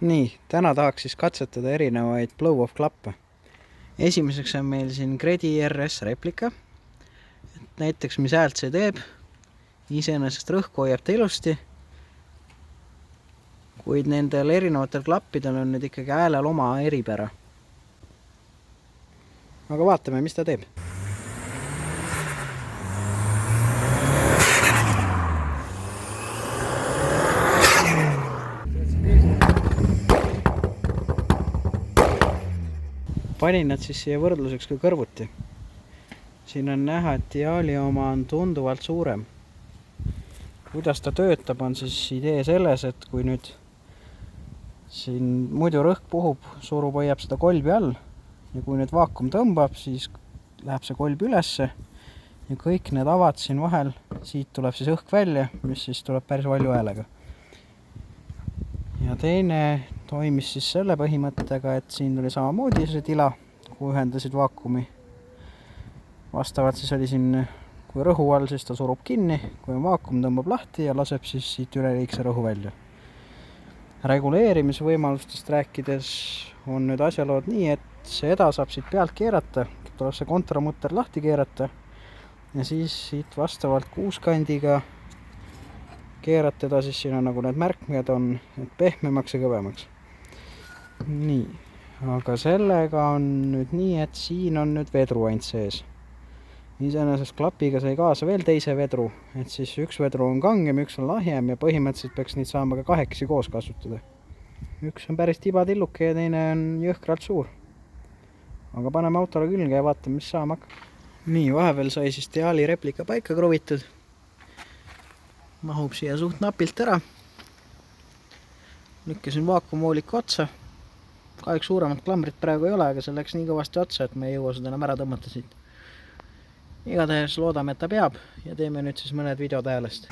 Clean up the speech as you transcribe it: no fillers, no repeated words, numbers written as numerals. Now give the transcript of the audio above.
Nii, täna tahaks siis katsetada erinevaid blow-off klappe. Esimeseks on meil siin Gredi RS replika. Näiteks mis häält see teeb. Iseenesest rõhku hoiab ta ilusti. Kuid nendel erinevatel klappidel on nüüd ikkagi häälel oma eripära. Aga vaatame, mis ta teeb. Panin nad siis siia võrdluseks ka kõrvuti. Siin on näha, et Diali oma on tunduvalt suurem. Kuidas ta töötab, on siis idee selles, et kui nüüd siin muidu rõhk puhub, surub hoiab seda kolbi all ja kui nüüd vaakum tõmbab, siis läheb see kolb ülesse ja kõik need avad siin vahel, siit tuleb siis õhk välja, mis siis tuleb päris valju häälega. Ja teine toimis siis selle põhimõttega, et siin tuli samamoodi see tila, kui ühendasid vaakumi. Vastavalt siis oli siin, kui rõhu all, siis ta surub kinni, kui on vaakum, tõmbab lahti ja laseb siis siit üleliigse rõhu välja. Reguleerimisvõimalustest rääkides on nüüd asjalood nii, et see eda saab siit pealt keerata, tuleb see kontramutter lahti keerata ja siis siit vastavalt kuuskandiga keeratada, siis siin on nagu need märkmed on pehmemaks ja kõvemaks. Nii, aga sellega on nüüd nii, et siin on nüüd vedru ainult sees. Iseenesest klapiga sai kaasa veel teise vedru, et siis üks vedru on kangem, üks on lahjem ja põhimõtteliselt peaks neid saama ka kahekesi koos kasutada. Üks on päris tibatilluke ja teine on jõhkralt suur. Aga paneme autole külge ja vaatame, mis saama hakkab. Nii, vahepeal sai siis Diali replika paika kruvitud. Mahub siia suht napilt ära. Lükkasin vaakumooliku otsa. Kahjuks suuremat klambrit praegu ei ole, aga see läks nii kõvasti otsa, et me ei jõua seda enam ära tõmmata siit. Igatahes loodame, et ta peab ja teeme nüüd siis mõned videod häälest.